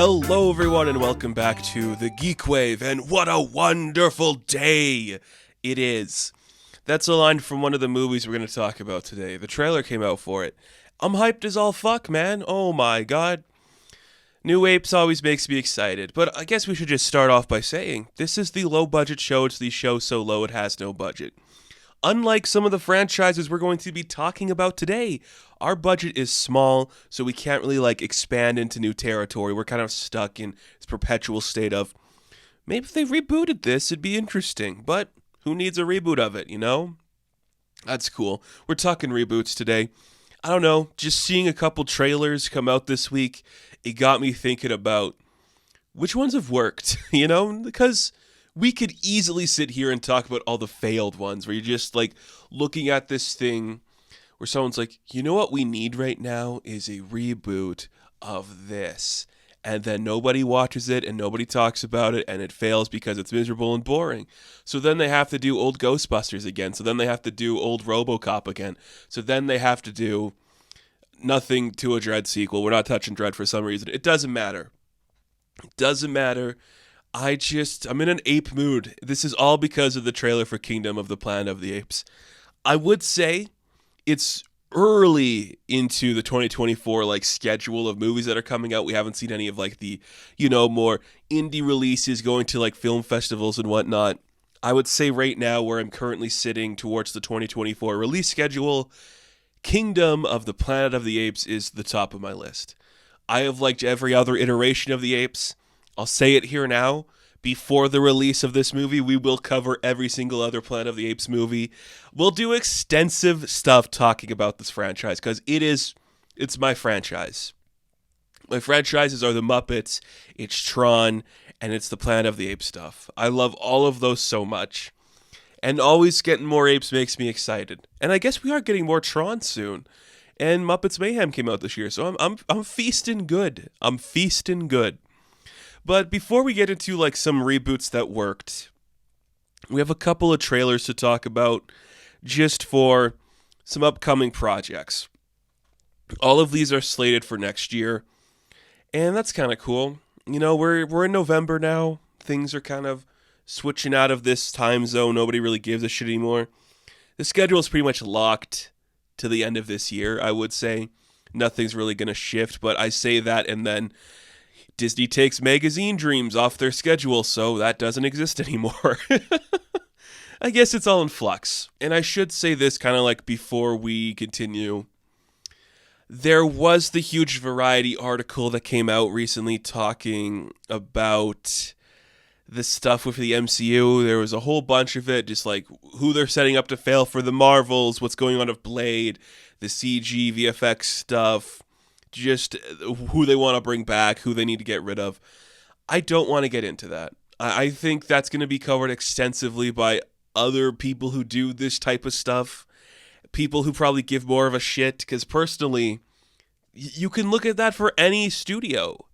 Hello everyone and welcome back to the GeekWave, and what a wonderful day it is. That's a line from one of the movies we're going to talk about today. The trailer came out for it. I'm hyped as all fuck, man. Oh my god. New Apes always makes me excited, but I guess we should just start off by saying, this is the low budget show. It's the show so low it has no budget. Unlike some of the franchises we're going to be talking about today, our budget is small, so we can't really expand into new territory. We're kind of stuck in this perpetual state of, maybe if they rebooted this, it'd be interesting, but who needs a reboot of it, you know? That's cool. We're talking reboots today. I don't know, just seeing a couple trailers come out this week, it got me thinking about which ones have worked, you know? Because we could easily sit here and talk about all the failed ones where you're just looking at this thing where someone's like, you know what we need right now is a reboot of this. And then nobody watches it and nobody talks about it and it fails because it's miserable and boring. So then they have to do old Ghostbusters again. So then they have to do old RoboCop again. So then they have to do nothing to a Dredd sequel. We're not touching Dredd for some reason. It doesn't matter. It doesn't matter. I'm in an ape mood. This is all because of the trailer for Kingdom of the Planet of the Apes. I would say it's early into the 2024 schedule of movies that are coming out. We haven't seen any of the more indie releases going to film festivals and whatnot. I would say right now, where I'm currently sitting towards the 2024 release schedule, Kingdom of the Planet of the Apes is the top of my list. I have liked every other iteration of the Apes. I'll say it here now. Before the release of this movie, we will cover every single other Planet of the Apes movie. We'll do extensive stuff talking about this franchise because it's my franchise. My franchises are the Muppets, it's Tron, and it's the Planet of the Apes stuff. I love all of those so much. And always getting more apes makes me excited. And I guess we are getting more Tron soon. And Muppets Mayhem came out this year, so I'm feasting good. I'm feasting good. But before we get into some reboots that worked, we have a couple of trailers to talk about just for some upcoming projects. All of these are slated for next year, and that's kind of cool. You know, we're in November now. Things are kind of switching out of this time zone. Nobody really gives a shit anymore. The schedule is pretty much locked to the end of this year, I would say. Nothing's really going to shift, but I say that and then Disney takes Magazine Dreams off their schedule, so that doesn't exist anymore. I guess it's all in flux. And I should say this kind of before we continue. There was the huge Variety article that came out recently talking about the stuff with the MCU. There was a whole bunch of it, just who they're setting up to fail for the Marvels, what's going on with Blade, the CG, VFX stuff, just who they want to bring back, who they need to get rid of. I don't want to get into that. I think that's going to be covered extensively by other people who do this type of stuff. People who probably give more of a shit, because personally, you can look at that for any studio.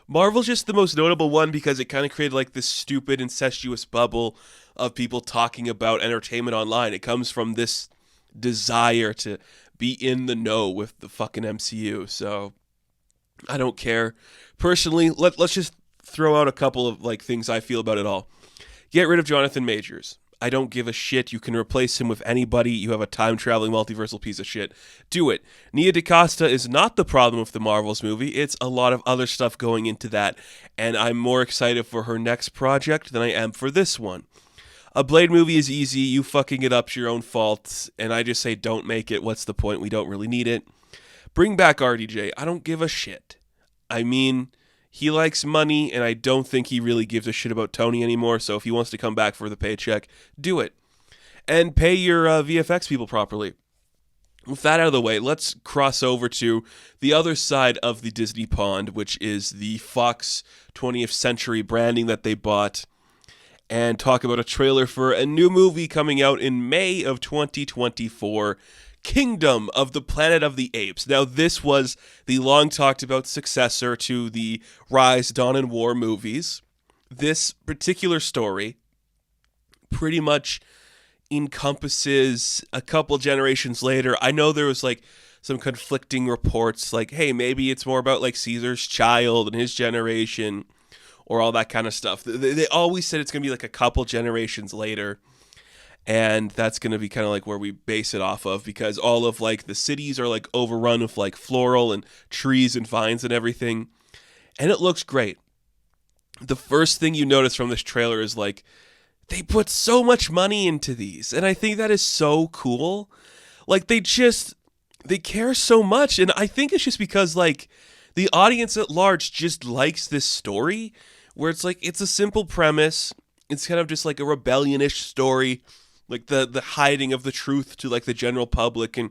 Marvel's just the most notable one because it kind of created this stupid incestuous bubble of people talking about entertainment online. It comes from this desire to be in the know with the fucking MCU, so I don't care. Personally, let's just throw out a couple of things I feel about it all. Get rid of Jonathan Majors. I don't give a shit. You can replace him with anybody. You have a time-traveling multiversal piece of shit. Do it. Nia DaCosta is not the problem with the Marvels movie. It's a lot of other stuff going into that, and I'm more excited for her next project than I am for this one. A Blade movie is easy. You fucking it up's your own fault. And I just say don't make it. What's the point? We don't really need it. Bring back RDJ. I don't give a shit. I mean, he likes money, and I don't think he really gives a shit about Tony anymore. So if he wants to come back for the paycheck, do it. And pay your VFX people properly. With that out of the way, let's cross over to the other side of the Disney pond, which is the Fox 20th Century branding that they bought, and talk about a trailer for a new movie coming out in May of 2024, Kingdom of the Planet of the Apes. Now, this was the long-talked-about successor to the Rise, Dawn, and War movies. This particular story pretty much encompasses a couple generations later. I know there was some conflicting reports, like, hey, maybe it's more about like Caesar's child and his generation, or all that kind of stuff. They always said it's going to be like a couple generations later, and that's going to be kind of like where we base it off of, because all of like the cities are like overrun with like floral and trees and vines and everything, and it looks great. The first thing you notice from this trailer is like they put so much money into these, and I think that is so cool. Like they care so much, and I think it's just because like the audience at large just likes this story, where it's like it's a simple premise. It's kind of just like a rebellion-ish story, like the hiding of the truth to like the general public and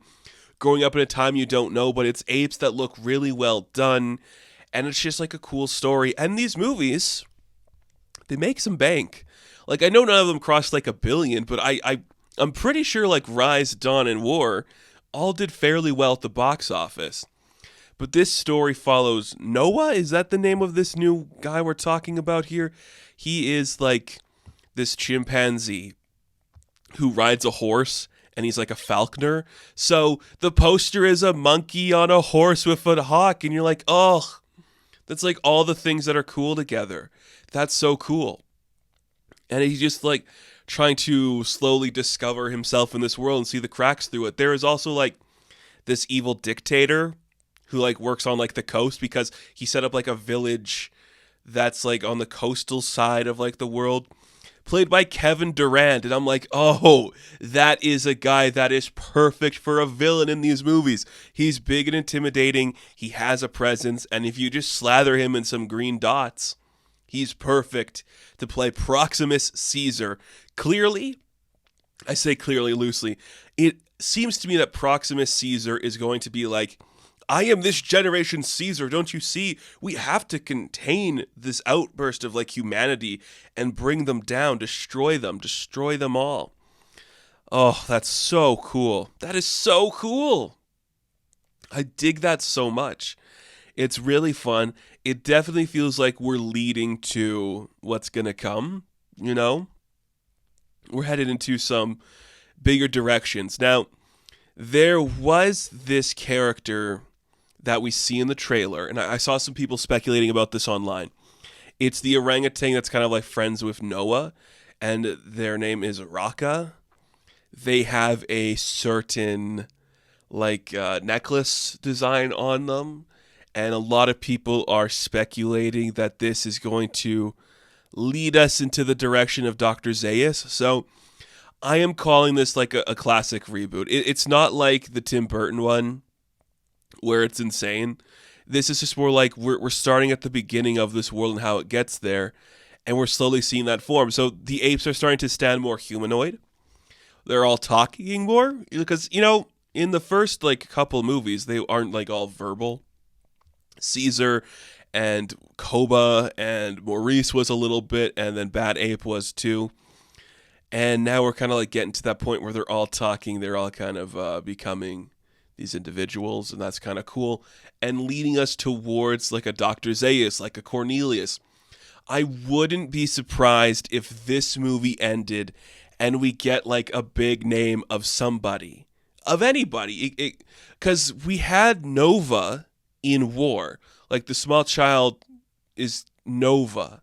growing up in a time you don't know, but it's apes that look really well done, and it's just like a cool story. And these movies, they make some bank. Like I know none of them crossed like $1 billion, but I'm pretty sure like Rise, Dawn, and War all did fairly well at the box office. But this story follows Noah. Is that the name of this new guy we're talking about here? He is like this chimpanzee who rides a horse, and he's like a falconer. So the poster is a monkey on a horse with a hawk, and you're like, oh, that's like all the things that are cool together. That's so cool. And he's just like trying to slowly discover himself in this world and see the cracks through it. There is also like this evil dictator who like works on like the coast, because he set up like a village that's like on the coastal side of like the world, played by Kevin Durant. And I'm like, oh, that is a guy that is perfect for a villain in these movies. He's big and intimidating. He has a presence. And if you just slather him in some green dots, he's perfect to play Proximus Caesar. Clearly, I say clearly loosely, it seems to me that Proximus Caesar is going to be like, I am this generation Caesar, don't you see? We have to contain this outburst of like humanity and bring them down, destroy them all. Oh, that's so cool. That is so cool. I dig that so much. It's really fun. It definitely feels like we're leading to what's going to come, you know? We're headed into some bigger directions. Now, there was this character that we see in the trailer, and I saw some people speculating about this online. It's the orangutan that's kind of like friends with Noah, and their name is Raka. They have a certain like necklace design on them, and a lot of people are speculating that this is going to lead us into the direction of Dr. Zaius. So I am calling this like a classic reboot. It's not like the Tim Burton one, where it's insane. This is just more like we're starting at the beginning of this world and how it gets there, and we're slowly seeing that form. So the apes are starting to stand more humanoid. They're all talking more, because, you know, in the first like couple movies, they aren't like all verbal. Caesar and Koba and Maurice was a little bit, and then Bad Ape was too. And now we're kind of like getting to that point where they're all talking. They're all kind of becoming these individuals, and that's kind of cool, and leading us towards like a Dr. Zaius, like a Cornelius. I wouldn't be surprised if this movie ended and we get like a big name of somebody, of anybody, because we had Nova in War. Like the small child is Nova,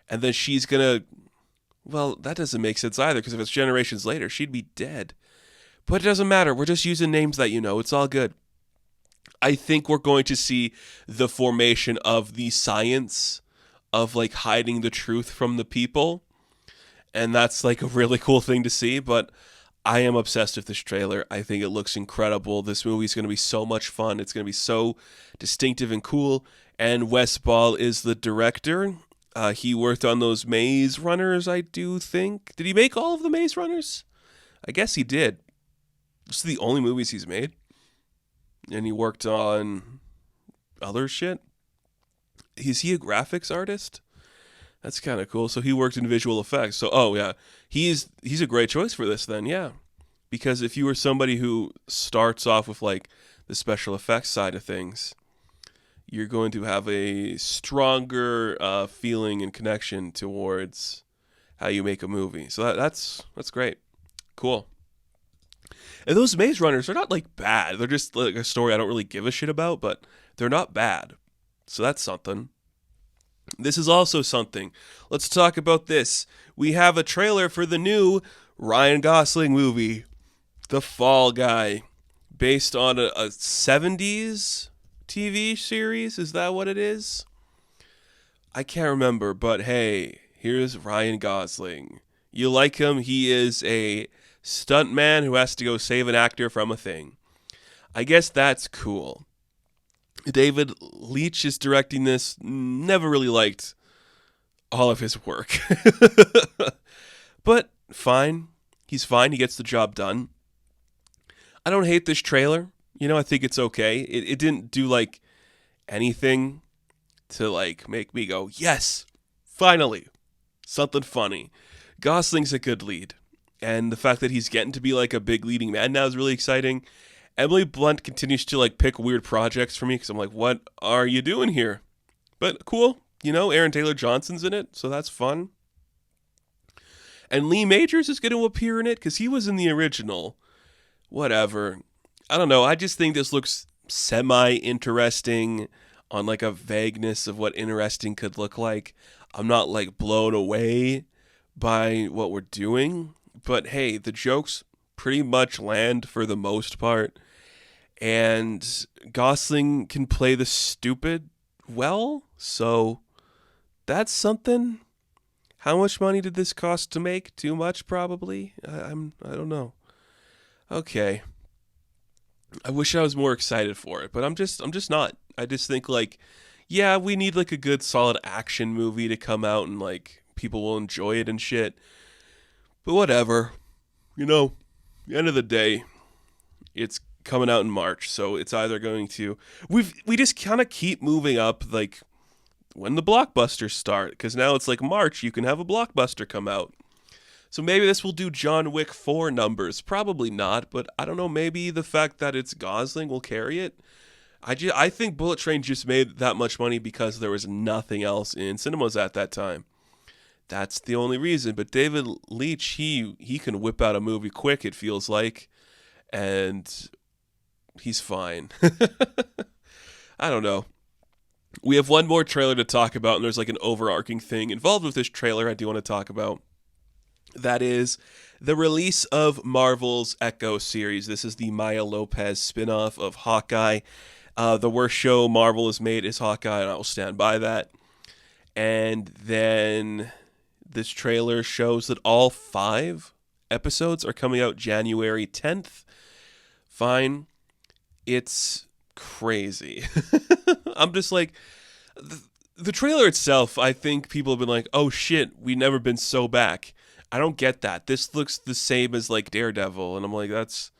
and then she's gonna, well, that doesn't make sense either, because if it's generations later, she'd be dead. But it doesn't matter. We're just using names that you know. It's all good. I think we're going to see the formation of the science of like hiding the truth from the people. And that's like a really cool thing to see. But I am obsessed with this trailer. I think it looks incredible. This movie is going to be so much fun. It's going to be so distinctive and cool. And Wes Ball is the director. He worked on those Maze Runners, I do think. Did he make all of the Maze Runners? I guess he did. This is the only movies he's made. And he worked on other shit. Is he a graphics artist? That's kind of cool. So he worked in visual effects. So, oh yeah, he's a great choice for this then, yeah. Because if you were somebody who starts off with like the special effects side of things, you're going to have a stronger feeling and connection towards how you make a movie. So that's great. Cool. And those Maze Runners are not like bad. They're just like a story I don't really give a shit about, but they're not bad. So that's something. This is also something. Let's talk about this. We have a trailer for the new Ryan Gosling movie, The Fall Guy, based on a 70s TV series. Is that what it is? I can't remember, but hey, here's Ryan Gosling. You like him? He is a stuntman who has to go save an actor from a thing. I guess that's cool. David Leitch is directing this. Never really liked all of his work. But fine. He's fine. He gets the job done. I don't hate this trailer. I think it's okay. It didn't do like anything to like make me go, yes, finally, something funny. Gosling's a good lead. And the fact that he's getting to be like a big leading man now is really exciting. Emily Blunt continues to like pick weird projects for me because I'm like, what are you doing here? But cool. Aaron Taylor Johnson's in it, so that's fun. And Lee Majors is going to appear in it because he was in the original. Whatever. I don't know. I just think this looks semi-interesting on like a vagueness of what interesting could look like. I'm not like blown away by what we're doing. But hey, the jokes pretty much land for the most part. And Gosling can play the stupid well. So that's something. How much money did this cost to make? Too much, probably. I don't know. Okay. I wish I was more excited for it, but I'm just not. I just think like, yeah, we need like a good solid action movie to come out and like people will enjoy it and shit. But whatever. The end of the day, it's coming out in March, so it's either going to we just kind of keep moving up like when the blockbusters start, because now it's like March, you can have a blockbuster come out. So maybe this will do John Wick 4 numbers. Probably not, but I don't know, maybe the fact that it's Gosling will carry it. I think Bullet Train just made that much money because there was nothing else in cinemas at that time. That's the only reason. But David Leitch, he can whip out a movie quick, it feels like, and he's fine. I don't know. We have one more trailer to talk about, and there's like an overarching thing involved with this trailer I do want to talk about. That is the release of Marvel's Echo series. This is the Maya Lopez spinoff of Hawkeye. The worst show Marvel has made is Hawkeye, and I will stand by that. And then this trailer shows that all 5 episodes are coming out January 10th. Fine. It's crazy. I'm just like, the trailer itself, I think people have been like, oh shit, we've never been so back. I don't get that. This looks the same as like Daredevil, and I'm like, that's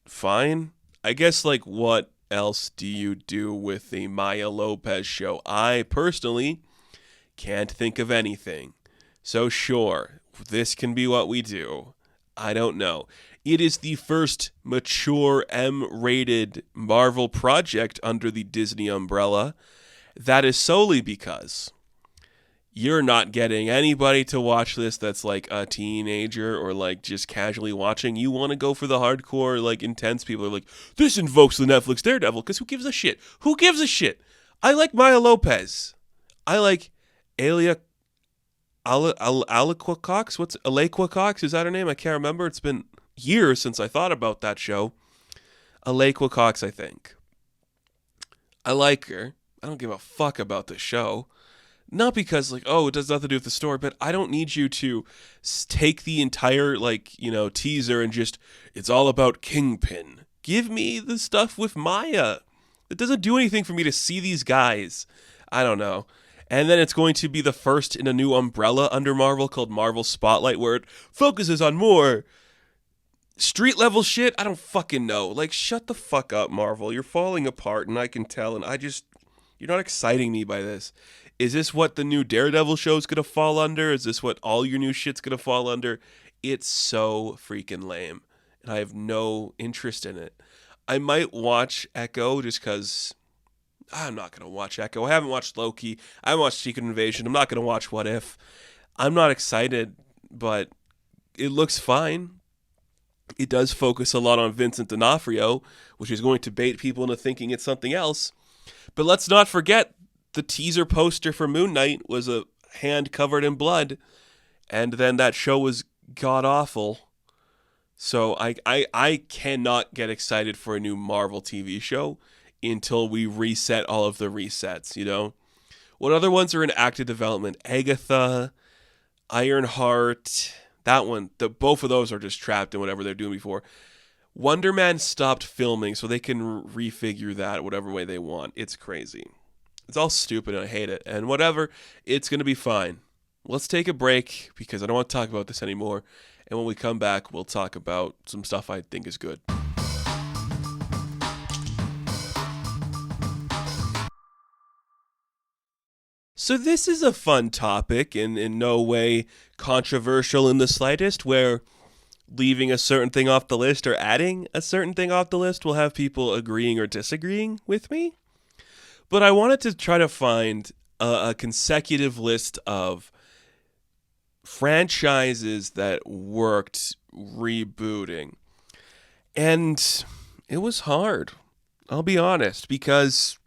fine. I guess like what else do you do with the Maya Lopez show? I personally can't think of anything. So sure, this can be what we do. I don't know. It is the first mature M-rated Marvel project under the Disney umbrella. That is solely because you're not getting anybody to watch this that's like a teenager or like just casually watching. You want to go for the hardcore, like intense people are like, this invokes the Netflix Daredevil, because who gives a shit? Who gives a shit? I like Maya Lopez. I like Aliqua Cox? What's Aliqua Cox? Is that her name? I can't remember. It's been years since I thought about that show. Aliqua Cox, I think. I like her. I don't give a fuck about the show. Not because, like, oh, it does nothing to do with the story, but I don't need you to take the entire, like, teaser and just, it's all about Kingpin. Give me the stuff with Maya. It doesn't do anything for me to see these guys. I don't know. And then it's going to be the first in a new umbrella under Marvel called Marvel Spotlight, where it focuses on more street level shit. I don't fucking know. Like, shut the fuck up, Marvel. You're falling apart, and I can tell, and you're not exciting me by this. Is this what the new Daredevil show is going to fall under? Is this what all your new shit's going to fall under? It's so freaking lame, and I have no interest in it. I might watch Echo just because I'm not going to watch Echo. I haven't watched Loki. I haven't watched Secret Invasion. I'm not going to watch What If. I'm not excited, but it looks fine. It does focus a lot on Vincent D'Onofrio, which is going to bait people into thinking it's something else. But let's not forget the teaser poster for Moon Knight was a hand covered in blood, and then that show was god awful. So I cannot get excited for a new Marvel TV show until we reset all of the resets, you know? What other ones are in active development? Agatha, Ironheart, that one. Both of those are just trapped in whatever they're doing before. Wonder Man stopped filming so they can refigure that whatever way they want. It's crazy. It's all stupid and I hate it. And whatever, it's going to be fine. Let's take a break because I don't want to talk about this anymore. And when we come back, we'll talk about some stuff I think is good. So this is a fun topic and in no way controversial in the slightest, where leaving a certain thing off the list or adding a certain thing off the list will have people agreeing or disagreeing with me. But I wanted to try to find a consecutive list of franchises that worked rebooting. And it was hard, I'll be honest, because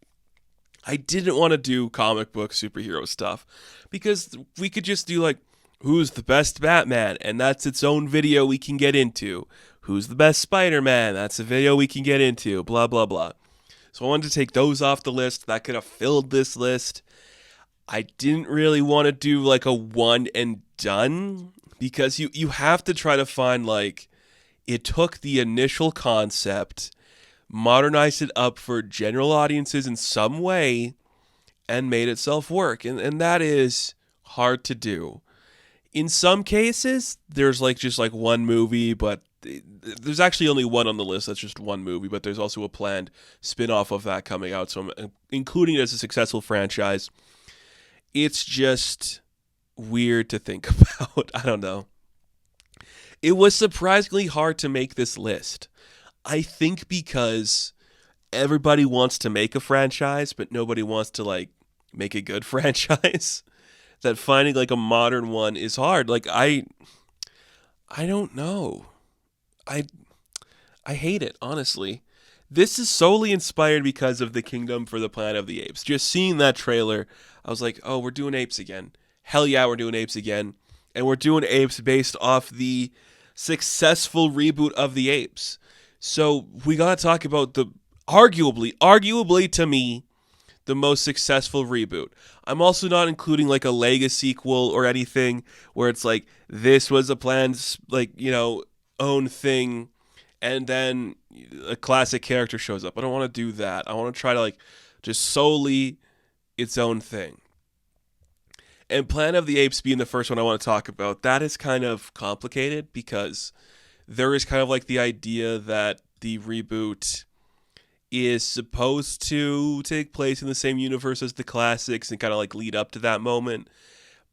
I didn't want to do comic book superhero stuff. Because we could just do like, who's the best Batman? And that's its own video we can get into. Who's the best Spider-Man? That's a video we can get into. Blah, blah, blah. So I wanted to take those off the list. That could have filled this list. I didn't really want to do like a one and done. Because you have to try to find like, it took the initial concept, modernized it up for general audiences in some way, and made itself work. And that is hard to do. In some cases, there's like just like one movie, but there's actually only one on the list. That's just one movie, but there's also a planned spin-off of that coming out. So I'm including it as a successful franchise. It's just weird to think about. I don't know. It was surprisingly hard to make this list. I think because everybody wants to make a franchise, but nobody wants to like make a good franchise. That finding like a modern one is hard. Like I don't know. I hate it, honestly. This is solely inspired because of the Kingdom for the Planet of the Apes. Just seeing that trailer, I was like, oh, we're doing Apes again. Hell yeah, we're doing Apes again. And we're doing Apes based off the successful reboot of the Apes. So we gotta talk about the arguably to me, the most successful reboot. I'm also not including like a Lego sequel or anything where it's like this was a planned like, you know, own thing and then a classic character shows up. I don't want to do that. I want to try to like just solely its own thing. And Planet of the Apes being the first one I want to talk about, that is kind of complicated because there is kind of like the idea that the reboot is supposed to take place in the same universe as the classics and kind of like lead up to that moment.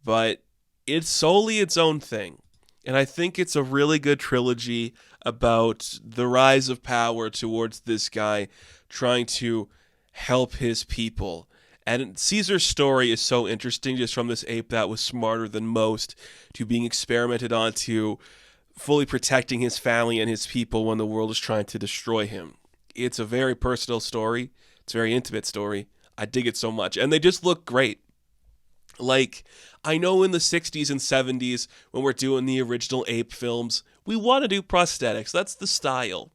But it's solely its own thing. And I think it's a really good trilogy about the rise of power towards this guy trying to help his people. And Caesar's story is so interesting, just from this ape that was smarter than most to being experimented on to fully protecting his family and his people when the world is trying to destroy him. It's a very personal story. It's a very intimate story. I dig it so much. And they just look great. Like, I know in the 60s and 70s, when we're doing the original ape films, we want to do prosthetics. That's the style.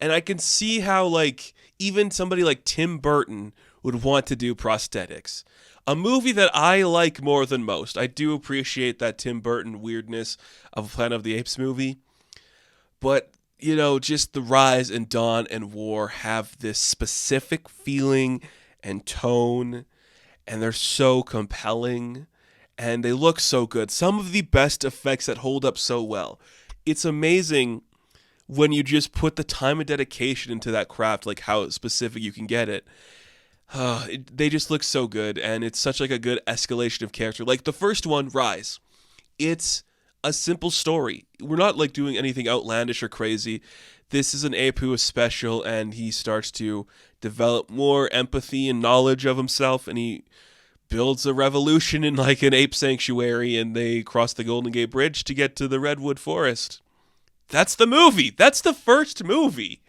And I can see how, like, even somebody like Tim Burton would want to do prosthetics. A movie that I like more than most. I do appreciate that Tim Burton weirdness of a Planet of the Apes movie. But, you know, just the rise and dawn and war have this specific feeling and tone. And they're so compelling. And they look so good. Some of the best effects that hold up so well. It's amazing when you just put the time and dedication into that craft, like how specific you can get it. They just look so good, and it's such like a good escalation of character. Like the first one, Rise. It's a simple story. We're not like doing anything outlandish or crazy. This is an ape who is special, and he starts to develop more empathy and knowledge of himself, and he builds a revolution in like an ape sanctuary, and they cross the Golden Gate Bridge to get to the Redwood Forest. That's the movie. That's the first movie.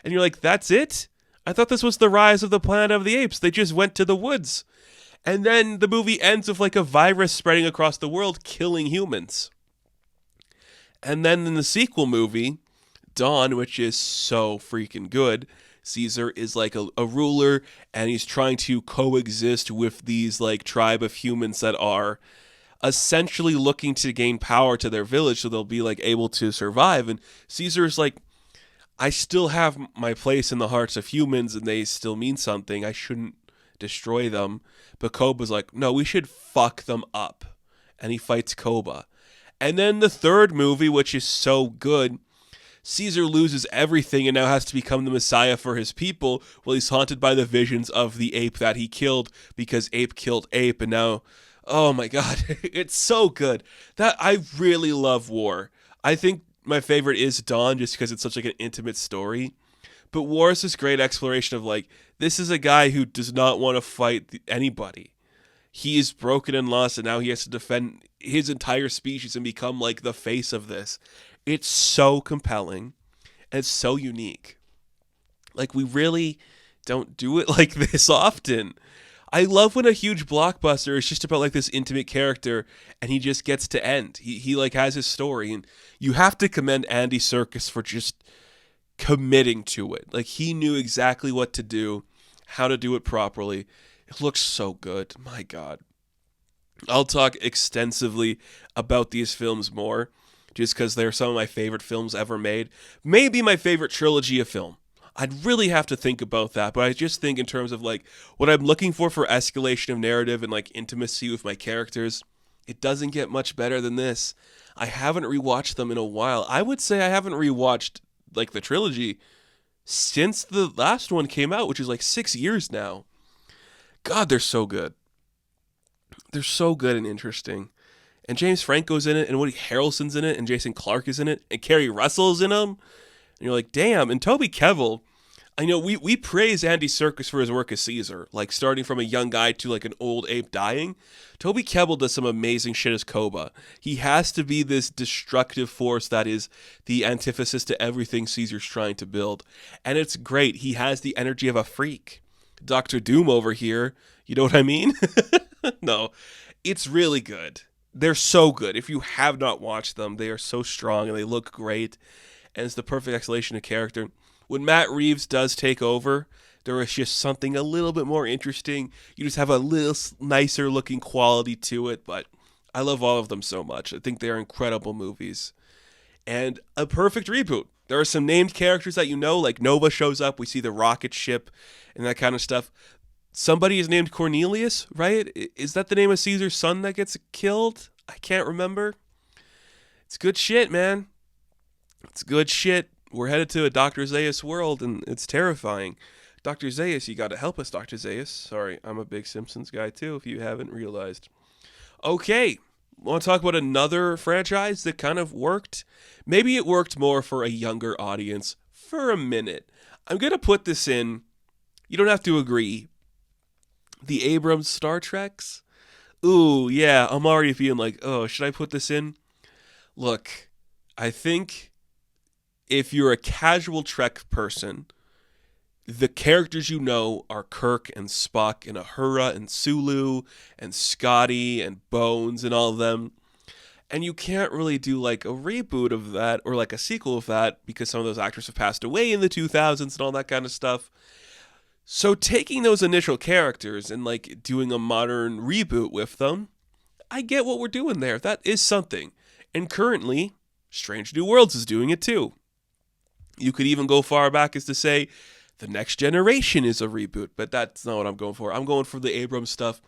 And you're like, that's it? I thought this was the rise of the Planet of the Apes. They just went to the woods. And then the movie ends with like a virus spreading across the world, killing humans. And then in the sequel movie, Dawn, which is so freaking good, Caesar is like a ruler, and he's trying to coexist with these like tribe of humans that are essentially looking to gain power to their village so they'll be like able to survive. And Caesar's like, I still have my place in the hearts of humans and they still mean something. I shouldn't destroy them. But Koba's like, no, we should fuck them up. And he fights Koba. And then the third movie, which is so good, Caesar loses everything and now has to become the messiah for his people while he's haunted by the visions of the ape that he killed because ape killed ape. And now, oh my God, it's so good. That I really love War. I think my favorite is Dawn just because it's such like an intimate story. But War is this great exploration of like, this is a guy who does not want to fight anybody. He is broken and lost, and now he has to defend his entire species and become like the face of this. It's so compelling and so unique. Like, we really don't do it like this often. I love when a huge blockbuster is just about like this intimate character and he just gets to end. He like has his story, and you have to commend Andy Serkis for just committing to it. Like, he knew exactly what to do, how to do it properly. It looks so good. My God. I'll talk extensively about these films more, just because they're some of my favorite films ever made. Maybe my favorite trilogy of film. I'd really have to think about that, but I just think in terms of like what I'm looking for escalation of narrative and like intimacy with my characters, it doesn't get much better than this. I haven't rewatched them in a while. I would say I haven't rewatched like the trilogy since the last one came out, which is like 6 years now. God, they're so good. They're so good and interesting. And James Franco's in it, and Woody Harrelson's in it, and Jason Clarke is in it, and Kerry Russell's in them. And you're like, damn. And Toby Kebbell, I know we praise Andy Serkis for his work as Caesar, like starting from a young guy to like an old ape dying. Toby Kebbell does some amazing shit as Koba. He has to be this destructive force that is the antithesis to everything Caesar's trying to build. And it's great. He has the energy of a freak. Dr. Doom over here, you know what I mean? No, it's really good. They're so good. If you have not watched them, they are so strong and they look great. And it's the perfect exhalation of character. When Matt Reeves does take over, there is just something a little bit more interesting. You just have a little nicer looking quality to it. But I love all of them so much. I think they are incredible movies. And a perfect reboot. There are some named characters that you know, like Nova shows up. We see the rocket ship and that kind of stuff. Somebody is named Cornelius, right? Is that the name of Caesar's son that gets killed? I can't remember. It's good shit, man. It's good shit. We're headed to a Dr. Zaius world, and it's terrifying. Dr. Zaius, you got to help us, Dr. Zaius. Sorry, I'm a big Simpsons guy, too, if you haven't realized. Okay, want to talk about another franchise that kind of worked? Maybe it worked more for a younger audience for a minute. I'm going to put this in. You don't have to agree. The Abrams Star Treks? Ooh, yeah, I'm already feeling like, oh, should I put this in? Look, I think if you're a casual Trek person, the characters you know are Kirk and Spock and Uhura and Sulu and Scotty and Bones and all of them. And you can't really do like a reboot of that or like a sequel of that because some of those actors have passed away in the 2000s and all that kind of stuff. So taking those initial characters and like doing a modern reboot with them, I get what we're doing there. That is something. And currently, Strange New Worlds is doing it too. You could even go far back as to say The Next Generation is a reboot, but that's not what I'm going for. I'm going for the Abrams stuff.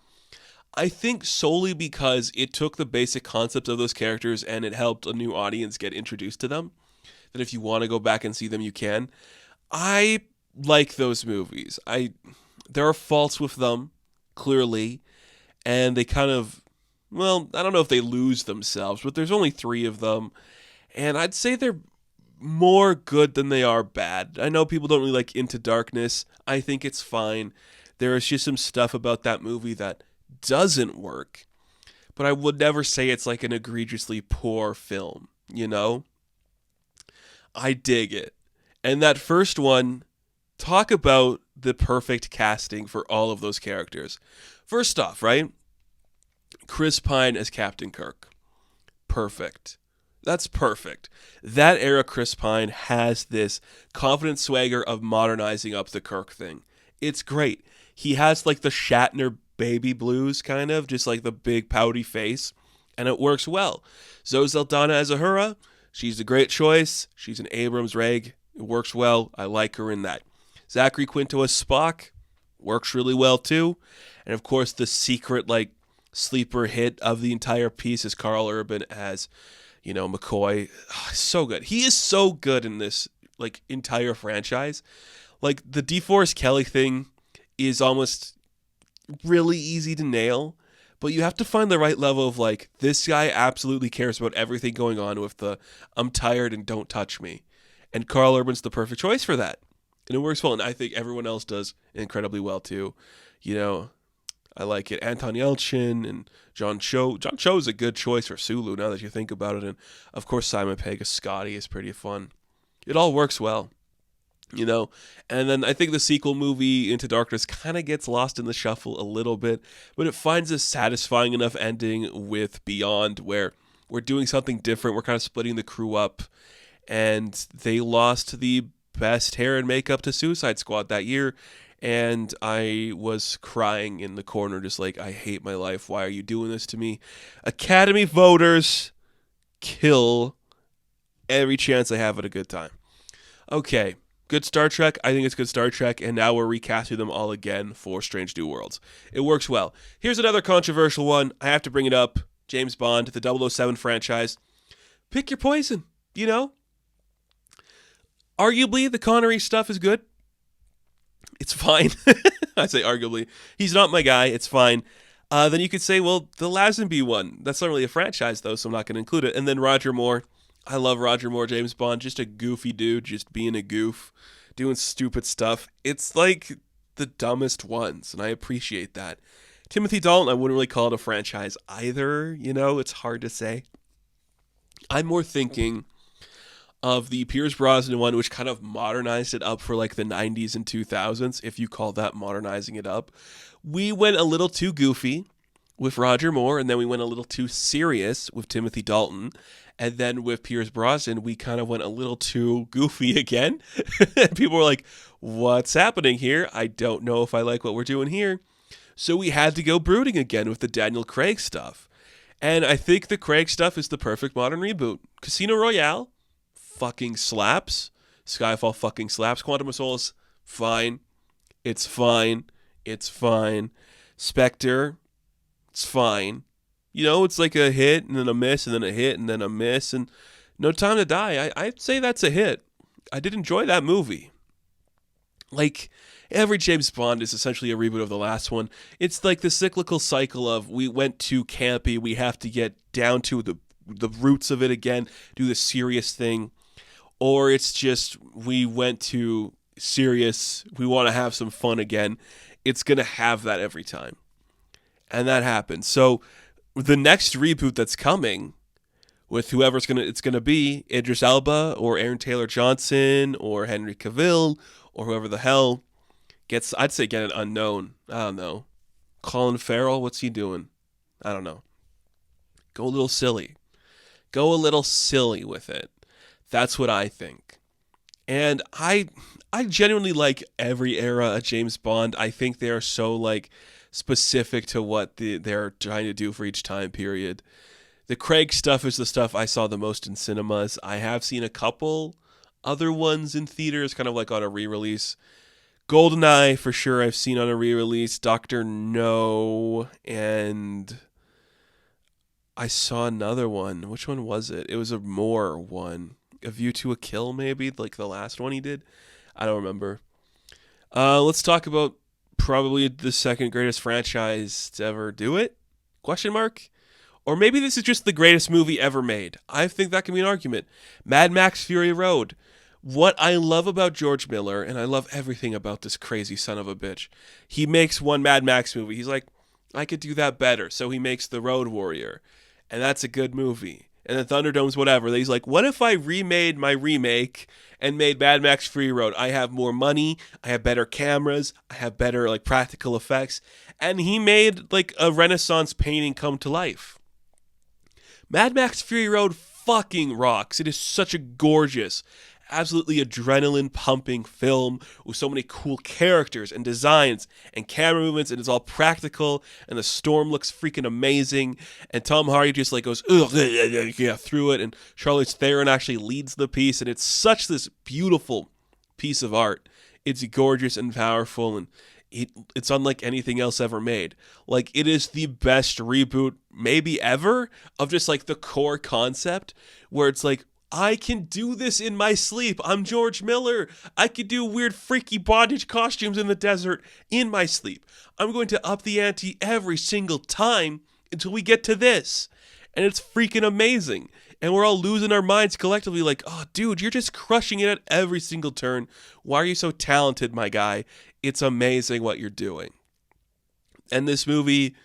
I think solely because it took the basic concepts of those characters and it helped a new audience get introduced to them. That if you want to go back and see them, you can. I like those movies. There are faults with them, clearly, and they kind of, well, I don't know if they lose themselves, but there's only 3 of them, and I'd say they're more good than they are bad. I know people don't really like Into Darkness. I think it's fine. There is just some stuff about that movie that doesn't work, but I would never say it's like an egregiously poor film, you know? I dig it. And that first one, talk about the perfect casting for all of those characters. First off, right? Chris Pine as Captain Kirk. Perfect. That's perfect. That era Chris Pine has this confident swagger of modernizing up the Kirk thing. It's great. He has like the Shatner baby blues kind of, just like the big pouty face, and it works well. Zoe Saldana as Uhura, she's a great choice. She's an Abrams reg. It works well. I like her in that. Zachary Quinto as Spock works really well too. And of course, the secret like sleeper hit of the entire piece is Carl Urban as, McCoy. Oh, so good. He is so good in this like entire franchise. Like the DeForest Kelly thing is almost really easy to nail, but you have to find the right level of like, this guy absolutely cares about everything going on with the I'm tired and don't touch me. And Carl Urban's the perfect choice for that. And it works well, and I think everyone else does incredibly well too. I like it. Anton Yelchin and John Cho. John Cho is a good choice for Sulu now that you think about it. And of course, Simon Pegg as Scotty is pretty fun. It all works well, And then I think the sequel movie, Into Darkness, kind of gets lost in the shuffle a little bit, but it finds a satisfying enough ending with Beyond where we're doing something different. We're kind of splitting the crew up, and they lost the best hair and makeup to Suicide Squad that year. And I was crying in the corner, just like, I hate my life. Why are you doing this to me? Academy voters kill every chance they have at a good time. Okay, good Star Trek. I think it's good Star Trek. And now we're recasting them all again for Strange New Worlds. It works well. Here's another controversial one. I have to bring it up. James Bond, the 007 franchise. Pick your poison, Arguably, the Connery stuff is good. It's fine. I say arguably. He's not my guy. It's fine. Then you could say, well, the Lazenby one. That's not really a franchise, though, so I'm not going to include it. And then Roger Moore. I love Roger Moore, James Bond. Just a goofy dude, just being a goof, doing stupid stuff. It's like the dumbest ones, and I appreciate that. Timothy Dalton, I wouldn't really call it a franchise either. It's hard to say. I'm more thinking of the Pierce Brosnan one, which kind of modernized it up for like the 90s and 2000s, if you call that modernizing it up. We went a little too goofy with Roger Moore, and then we went a little too serious with Timothy Dalton. And then with Pierce Brosnan, we kind of went a little too goofy again. People were like, what's happening here? I don't know if I like what we're doing here. So we had to go brooding again with the Daniel Craig stuff. And I think the Craig stuff is the perfect modern reboot. Casino Royale fucking slaps. Skyfall fucking slaps. Quantum of Solace, fine. It's fine. It's fine. Spectre, it's fine. It's like a hit and then a miss and then a hit and then a miss. And No Time to Die, I'd say that's a hit. I did enjoy that movie. Like, every James Bond is essentially a reboot of the last one. It's like the cyclical cycle of we went too campy, we have to get down to the roots of it again, do the serious thing. Or it's just we went too serious, we want to have some fun again. It's going to have that every time. And that happens. So the next reboot that's coming with whoever it's going to be, Idris Elba or Aaron Taylor Johnson or Henry Cavill or whoever the hell gets, I'd say get an unknown. I don't know. Colin Farrell, what's he doing? I don't know. Go a little silly. Go a little silly with it. That's what I think. And I genuinely like every era of James Bond. I think they are so like specific to what they're trying to do for each time period. The Craig stuff is the stuff I saw the most in cinemas. I have seen a couple other ones in theaters, kind of like on a re-release. GoldenEye, for sure, I've seen on a re-release. Dr. No, and I saw another one. Which one was it? It was a Moore one. A View to a Kill, maybe, like the last one he did. I don't remember. Let's talk about probably the second greatest franchise to ever do it? Question mark? Or maybe this is just the greatest movie ever made. I think that can be an argument. Mad Max Fury Road. What I love about George Miller, and I love everything about this crazy son of a bitch, he makes one Mad Max movie. He's like, I could do that better. So he makes The Road Warrior. And that's a good movie. and the Thunderdome's whatever. He's like, what if I remade my remake and made Mad Max Fury Road? I have more money, I have better cameras, I have better like practical effects, and he made like a Renaissance painting come to life. Mad Max Fury Road fucking rocks. It is such a gorgeous, absolutely adrenaline pumping film with so many cool characters and designs and camera movements, and it's all practical, and the storm looks freaking amazing, and Tom Hardy just like goes yeah through it, and Charlize Theron actually leads the piece, and it's such this beautiful piece of art. It's gorgeous and powerful, and it's unlike anything else ever made. Like, it is the best reboot maybe ever of just like the core concept, where it's like, I can do this in my sleep. I'm George Miller. I could do weird freaky bondage costumes in the desert in my sleep. I'm going to up the ante every single time until we get to this. And it's freaking amazing. And we're all losing our minds collectively like, oh, dude, you're just crushing it at every single turn. Why are you so talented, my guy? It's amazing what you're doing. And this movie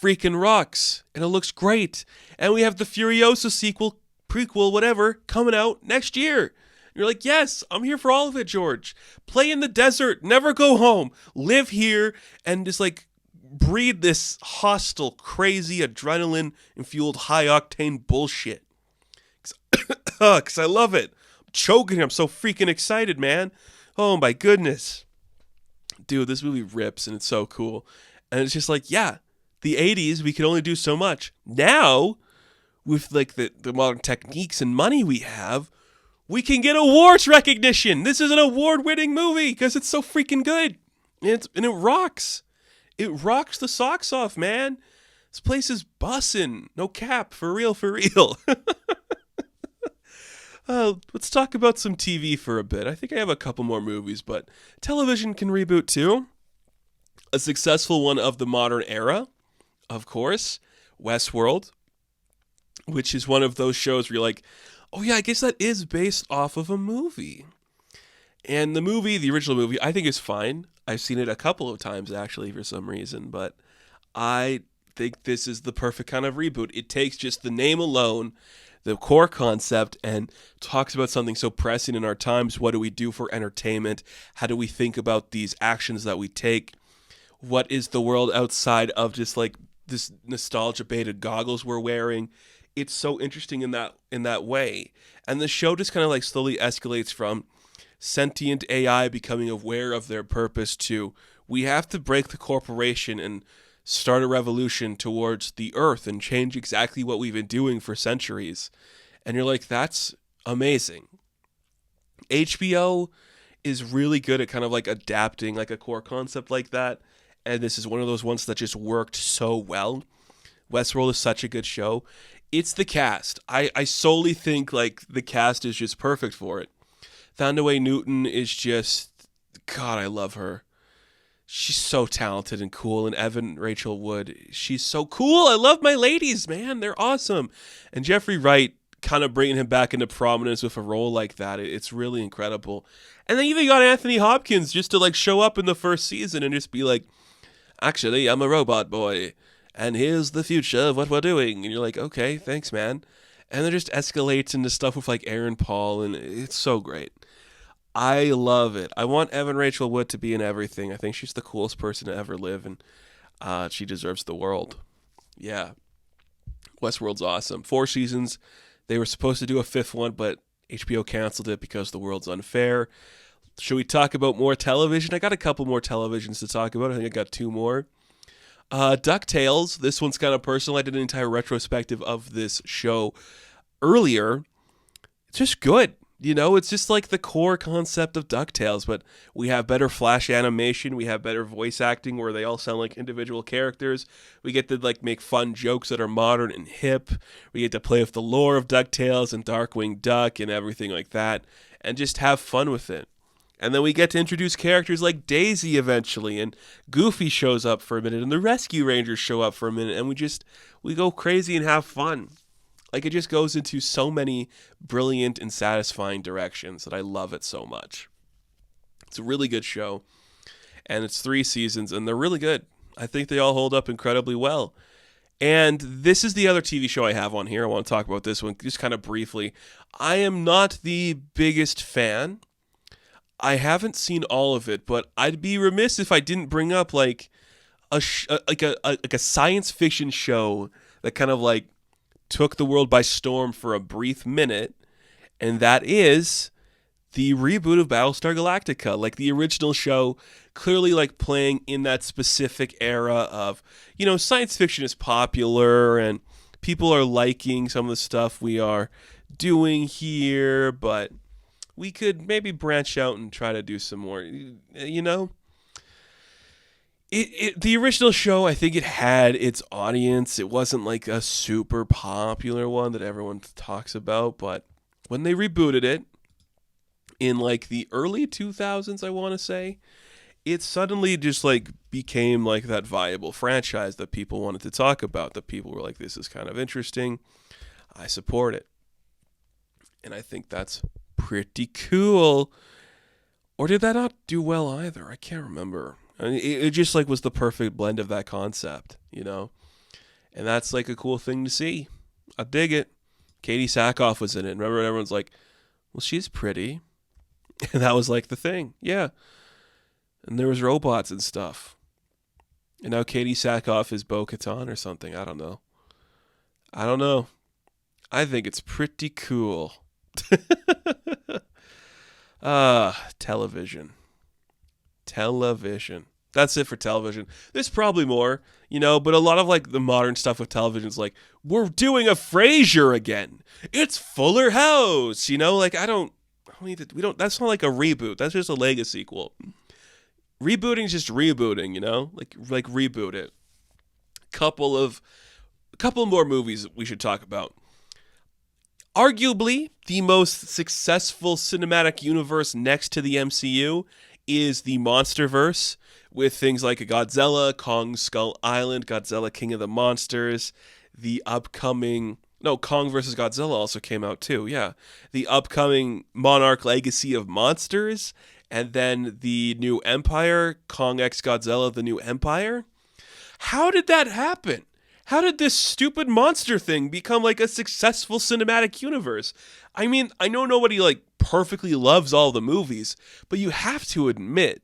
freaking rocks. And it looks great. And we have the Furiosa sequel, prequel, whatever, coming out next year. You're like, yes, I'm here for all of it, George. Play in the desert, never go home, live here, and just like breed this hostile, crazy, adrenaline-fueled, high-octane bullshit. Because I love it. I'm choking, I'm so freaking excited, man. Oh my goodness. Dude, this movie rips, and it's so cool. And it's just like, yeah, the 80s, we could only do so much. Now, with like the modern techniques and money we have, we can get awards recognition. This is an award-winning movie because it's so freaking good. And it rocks. It rocks the socks off, man. This place is bussin'. No cap. For real, for real. Let's talk about some TV for a bit. I think I have a couple more movies, but television can reboot too. A successful one of the modern era, of course, Westworld, which is one of those shows where you're like, oh yeah, I guess that is based off of a movie. And the movie, the original movie, I think is fine. I've seen it a couple of times actually for some reason, but I think this is the perfect kind of reboot. It takes just the name alone, the core concept, and talks about something so pressing in our times. What do we do for entertainment? How do we think about these actions that we take? What is the world outside of just like this nostalgia-baited goggles we're wearing? It's so interesting in that way. And the show just kind of like slowly escalates from sentient AI becoming aware of their purpose to, we have to break the corporation and start a revolution towards the earth and change exactly what we've been doing for centuries. And you're like, that's amazing. HBO is really good at kind of like adapting like a core concept like that. And this is one of those ones that just worked so well. Westworld is such a good show. It's the cast. I solely think like the cast is just perfect for it. Thondaway Newton is just, God, I love her. She's so talented and cool. And Evan Rachel Wood, she's so cool. I love my ladies, man. They're awesome. And Jeffrey Wright, kind of bringing him back into prominence with a role like that, it's really incredible. And then even got Anthony Hopkins just to like show up in the first season and just be like, actually, I'm a robot boy, and here's the future of what we're doing. And you're like, okay, thanks, man. And it just escalates into stuff with like Aaron Paul, and it's so great. I love it. I want Evan Rachel Wood to be in everything. I think she's the coolest person to ever live, and she deserves the world. Yeah. Westworld's awesome. 4 seasons. They were supposed to do a 5th one, but HBO canceled it because the world's unfair. Should we talk about more television? I got a couple more televisions to talk about. I think I got 2 more. DuckTales. This one's kind of personal. I did an entire retrospective of this show earlier. It's just good. You know, it's just like the core concept of DuckTales, but we have better flash animation. We have better voice acting where they all sound like individual characters. We get to like make fun jokes that are modern and hip. We get to play with the lore of DuckTales and Darkwing Duck and everything like that, and just have fun with it. And then we get to introduce characters like Daisy eventually, and Goofy shows up for a minute, and the Rescue Rangers show up for a minute, and we go crazy and have fun. Like, it just goes into so many brilliant and satisfying directions that I love it so much. It's a really good show, and it's 3 seasons, and they're really good. I think they all hold up incredibly well. And this is the other TV show I have on here. I want to talk about this one just kind of briefly. I am not the biggest fan. I haven't seen all of it, but I'd be remiss if I didn't bring up like a science fiction show that kind of like took the world by storm for a brief minute, and that is the reboot of Battlestar Galactica. Like the original show, clearly like playing in that specific era of, science fiction is popular and people are liking some of the stuff we are doing here, but we could maybe branch out and try to do some more, The original show, I think it had its audience. It wasn't like a super popular one that everyone talks about, but when they rebooted it in like the early 2000s, I want to say, it suddenly just like became like that viable franchise that people wanted to talk about, that people were like, this is kind of interesting. I support it. And I think that's pretty cool. Or did that not do well either? I can't remember. I mean, it just like was the perfect blend of that concept, And that's like a cool thing to see. I dig it. Katie Sackhoff was in it. Remember, everyone's like, well, she's pretty. And that was like the thing. Yeah. And there was robots and stuff. And now Katie Sackhoff is Bo-Katan or something. I don't know. I think it's pretty cool. Television. That's it for television. There's probably more, but a lot of like the modern stuff with television is like, we're doing a Frasier again. It's Fuller House, like I don't need to, we don't, that's not like a reboot. That's just a Lego sequel. Rebooting is just rebooting, like reboot it. Couple more movies we should talk about. Arguably, the most successful cinematic universe next to the MCU is the Monsterverse, with things like Godzilla, Kong Skull Island, Godzilla King of the Monsters, the upcoming... No, Kong vs. Godzilla also came out too, yeah. The upcoming Monarch Legacy of Monsters, and then the new Empire, Kong x Godzilla, the new Empire. How did that happen? How did this stupid monster thing become like a successful cinematic universe? I mean, I know nobody like perfectly loves all the movies, but you have to admit,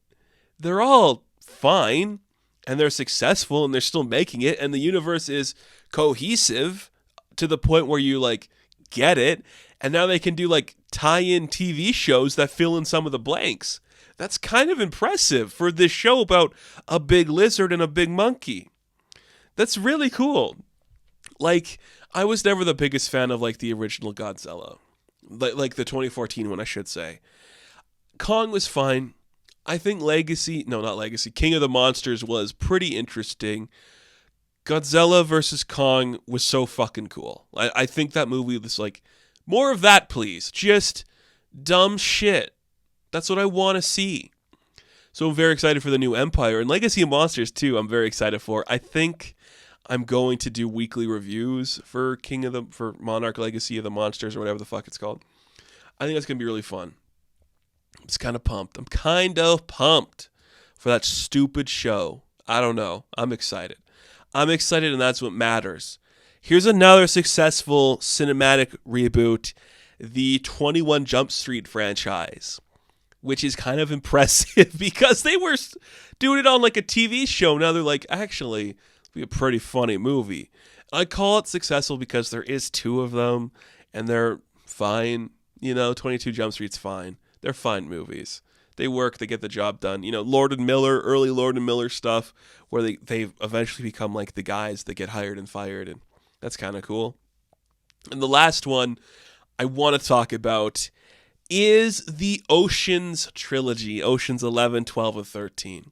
they're all fine, and they're successful, and they're still making it, and the universe is cohesive to the point where you like get it, and now they can do like tie-in TV shows that fill in some of the blanks. That's kind of impressive for this show about a big lizard and a big monkey. That's really cool. Like, I was never the biggest fan of like the original Godzilla, like the 2014 one, I should say. Kong was fine. I think King of the Monsters was pretty interesting. Godzilla versus Kong was so fucking cool. I think that movie was like, more of that, please. Just dumb shit. That's what I want to see. So I'm very excited for the new Empire. And Legacy of Monsters, too, I'm very excited for. I think I'm going to do weekly reviews for Monarch Legacy of the Monsters, or whatever the fuck it's called. I think that's going to be really fun. I'm just kind of pumped. I'm kind of pumped for that stupid show. I don't know. I'm excited. And that's what matters. Here's another successful cinematic reboot, the 21 Jump Street franchise, which is kind of impressive because they were doing it on like a TV show. Now they're like, actually, it'll be a pretty funny movie. I call it successful because there is 2 of them, and they're fine. 22 Jump Street's fine. They're fine movies. They work, they get the job done. Lord and Miller, early Lord and Miller stuff, where they eventually become like the guys that get hired and fired, and that's kind of cool. And the last one I want to talk about is the Oceans trilogy, Oceans 11, 12, and 13.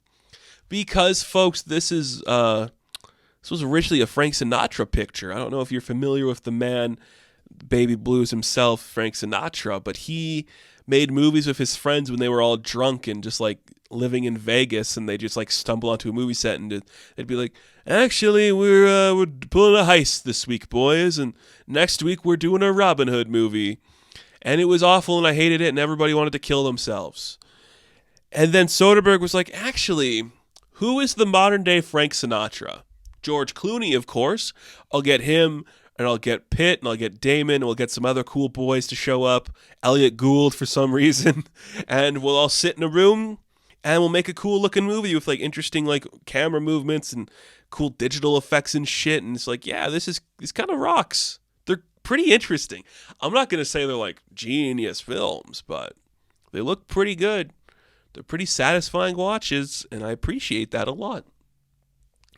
Because, folks, this was originally a Frank Sinatra picture. I don't know if you're familiar with the man, Baby Blues himself, Frank Sinatra, but he made movies with his friends when they were all drunk and just like living in Vegas, and they just like stumble onto a movie set, and they'd be like, actually, we're pulling a heist this week, boys, and next week we're doing a Robin Hood movie. And it was awful, and I hated it, and everybody wanted to kill themselves. And then Soderbergh was like, actually, who is the modern-day Frank Sinatra? George Clooney, of course. I'll get him, and I'll get Pitt, and I'll get Damon, and we'll get some other cool boys to show up. Elliot Gould for some reason. And we'll all sit in a room, and we'll make a cool looking movie with like interesting like camera movements and cool digital effects and shit. And it's like, yeah, this kind of rocks. They're pretty interesting. I'm not going to say they're like genius films, but they look pretty good. They're pretty satisfying watches, and I appreciate that a lot.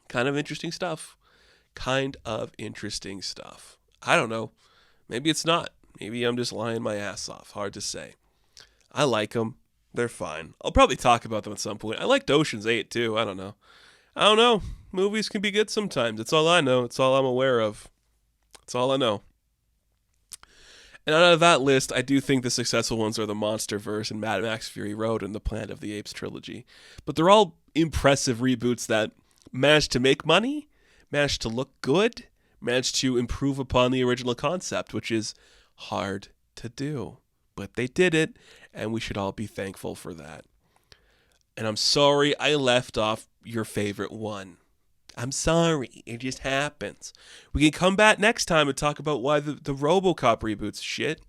Kind of interesting stuff. I don't know. Maybe it's not. Maybe I'm just lying my ass off. Hard to say. I like them. They're fine. I'll probably talk about them at some point. I liked Ocean's 8 too. I don't know. Movies can be good sometimes. It's all I know. It's all I'm aware of. It's all I know. And out of that list, I do think the successful ones are the Monsterverse and Mad Max Fury Road and the Planet of the Apes trilogy. But they're all impressive reboots that managed to make money, managed to look good, managed to improve upon the original concept, which is hard to do. But they did it, and we should all be thankful for that. And I'm sorry I left off your favorite one. I'm sorry. It just happens. We can come back next time and talk about why the RoboCop reboot's shit.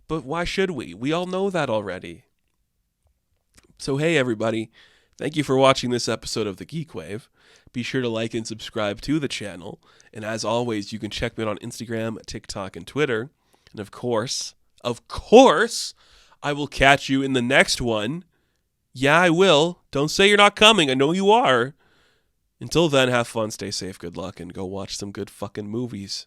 But why should we? We all know that already. So hey everybody, thank you for watching this episode of the GeekWave. Be sure to like and subscribe to the channel. And as always, you can check me out on Instagram, TikTok, and Twitter. And of course, I will catch you in the next one. Yeah, I will. Don't say you're not coming. I know you are. Until then, have fun, stay safe, good luck, and go watch some good fucking movies.